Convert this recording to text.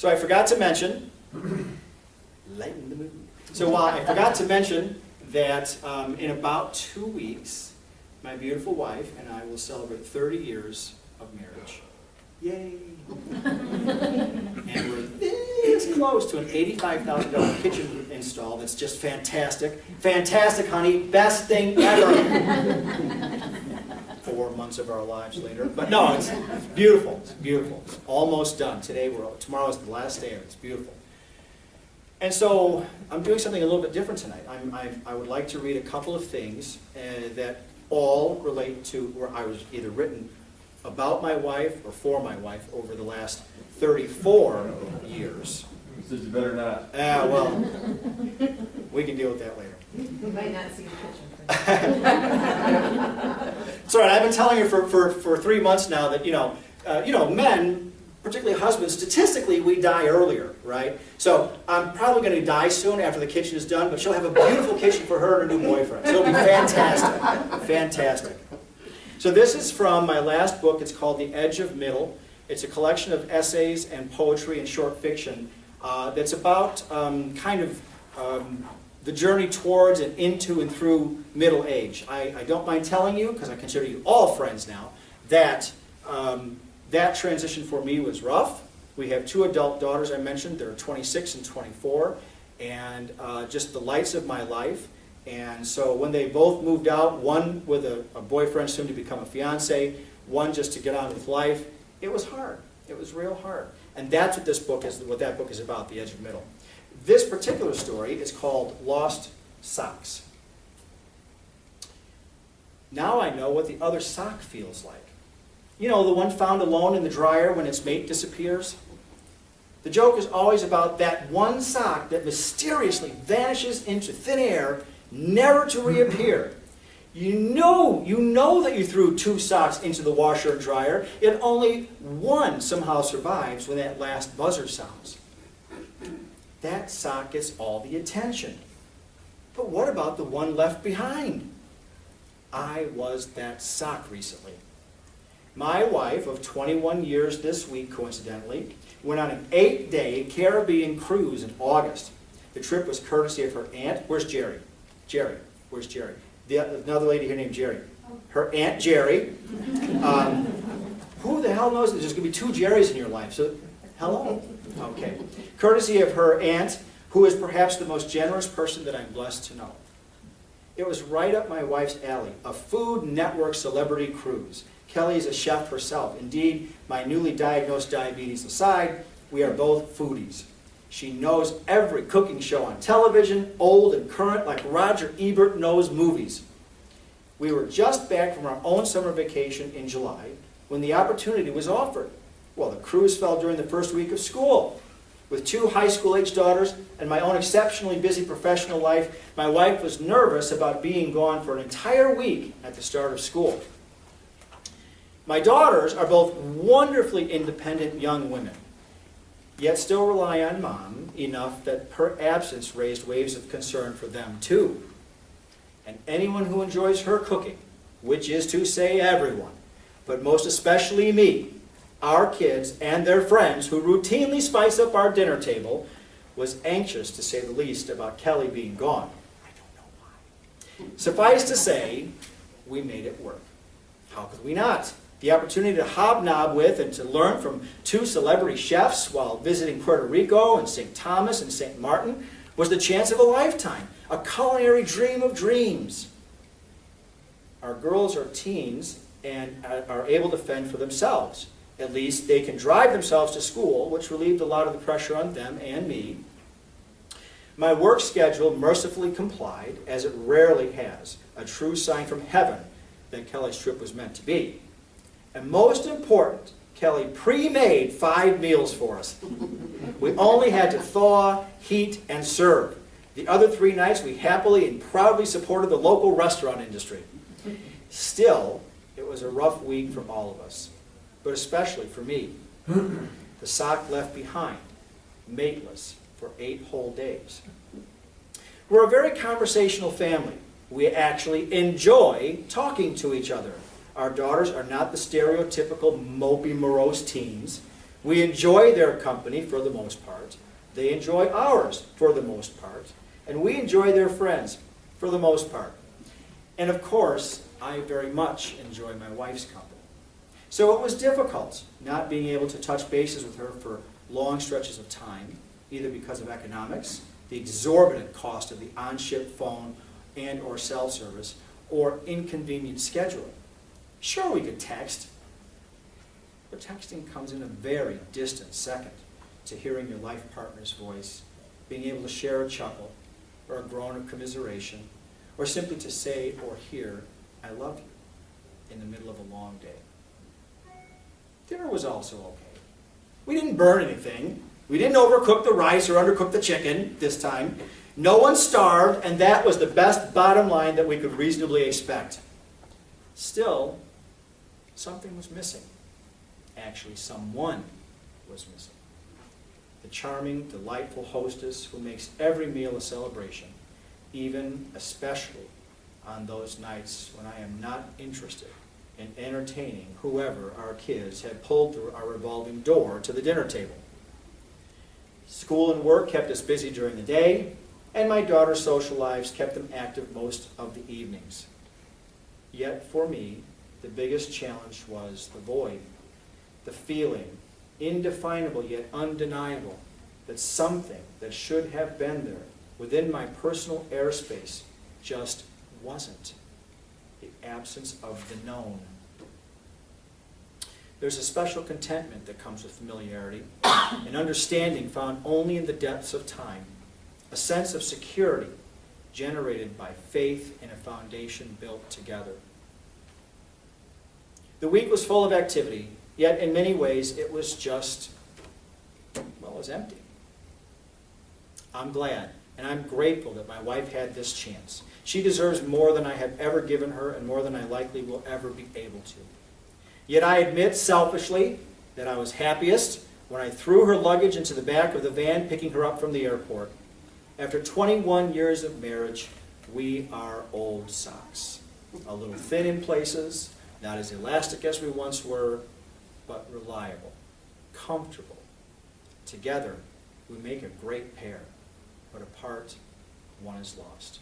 So I forgot to mention, lighten the mood. So I forgot to mention that in about 2 weeks, my beautiful wife and I will celebrate 30 years of marriage. Yay! And we're this close to an $85,000 kitchen install that's just fantastic. Fantastic, honey. Best thing ever. 4 months of our lives later. But no, it's beautiful. It's beautiful. It's almost done. Tomorrow is the last day of it. It's beautiful. And so I'm doing something a little bit different tonight. I would like to read a couple of things that all relate to where I was either written about my wife or for my wife over the last 34 years. He says you better not. Well, we can deal with that later. We might not see the picture. It's all right. I've been telling you for 3 months now that, men, particularly husbands, statistically we die earlier, right? So I'm probably going to die soon after the kitchen is done, but she'll have a beautiful kitchen for her and her new boyfriend. So it'll be fantastic. Fantastic. So this is from my last book. It's called The Edge of Middle. It's a collection of essays and poetry and short fiction that's about the journey towards and into and through middle age. I don't mind telling you, because I consider you all friends now, that that transition for me was rough. We have 2 adult daughters I mentioned. They're 26 and 24, and just the lights of my life. And so when they both moved out, one with a boyfriend soon to become a fiance, one just to get on with life, it was hard. It was real hard. And that's what that book is about, The Edge of Middle. This particular story is called Lost Socks. Now I know what the other sock feels like. You know, the one found alone in the dryer when its mate disappears? The joke is always about that one sock that mysteriously vanishes into thin air, never to reappear. You know that you threw 2 socks into the washer and dryer, yet only one somehow survives when that last buzzer sounds. That sock gets all the attention. But what about the one left behind? I was that sock recently. My wife, of 21 years this week, coincidentally, went on an 8-day Caribbean cruise in August. The trip was courtesy of her aunt. Where's Jerry? Jerry. Where's Jerry? Another lady here named Jerry. Her Aunt Jerry. Who the hell knows that there's going to be 2 Jerrys in your life? So, hello. Okay. Courtesy of her aunt, who is perhaps the most generous person that I'm blessed to know. It was right up my wife's alley, a Food Network celebrity cruise. Kelly is a chef herself. Indeed, my newly diagnosed diabetes aside, we are both foodies. She knows every cooking show on television, old and current, like Roger Ebert knows movies. We were just back from our own summer vacation in July when the opportunity was offered. Well, the cruise fell during the first week of school. With 2 high school-age daughters and my own exceptionally busy professional life, my wife was nervous about being gone for an entire week at the start of school. My daughters are both wonderfully independent young women, yet still rely on Mom enough that her absence raised waves of concern for them too. And anyone who enjoys her cooking, which is to say everyone, but most especially me, our kids, and their friends who routinely spice up our dinner table, was anxious, to say the least, about Kelly being gone. I don't know why. Suffice to say, we made it work. How could we not? The opportunity to hobnob with and to learn from 2 celebrity chefs while visiting Puerto Rico and St. Thomas and St. Martin was the chance of a lifetime, a culinary dream of dreams. Our girls are teens and are able to fend for themselves. At least they can drive themselves to school, which relieved a lot of the pressure on them and me. My work schedule mercifully complied, as it rarely has, a true sign from heaven that Kelly's trip was meant to be. And most important, Kelly pre-made 5 meals for us. We only had to thaw, heat, and serve. The other 3 nights, we happily and proudly supported the local restaurant industry. Still, it was a rough week for all of us, but especially for me. The sock left behind, mateless, for 8 whole days. We're a very conversational family. We actually enjoy talking to each other. Our daughters are not the stereotypical mopey, morose teens. We enjoy their company for the most part. They enjoy ours for the most part. And we enjoy their friends for the most part. And of course, I very much enjoy my wife's company. So it was difficult not being able to touch bases with her for long stretches of time, either because of economics, the exorbitant cost of the on-ship phone and or cell service, or inconvenient scheduling. Sure, we could text, but texting comes in a very distant second to hearing your life partner's voice, being able to share a chuckle, or a groan of commiseration, or simply to say or hear, "I love you," in the middle of a long day. Dinner was also okay. We didn't burn anything. We didn't overcook the rice or undercook the chicken this time. No one starved, and that was the best bottom line that we could reasonably expect. Still, something was missing. Actually, someone was missing. The charming, delightful hostess who makes every meal a celebration, even especially on those nights when I am not interested in entertaining whoever our kids had pulled through our revolving door to the dinner table. School and work kept us busy during the day, and my daughter's social lives kept them active most of the evenings. Yet for me, the biggest challenge was the void, the feeling, indefinable yet undeniable, that something that should have been there within my personal airspace just wasn't. The absence of the known. There's a special contentment that comes with familiarity, an understanding found only in the depths of time, a sense of security generated by faith in a foundation built together. The week was full of activity, yet in many ways it was just, well, it was empty. I'm glad and I'm grateful that my wife had this chance. She deserves more than I have ever given her and more than I likely will ever be able to. Yet I admit selfishly that I was happiest when I threw her luggage into the back of the van picking her up from the airport. After 21 years of marriage, we are old socks. A little thin in places, not as elastic as we once were, but reliable, comfortable. Together, we make a great pair, but apart, one is lost.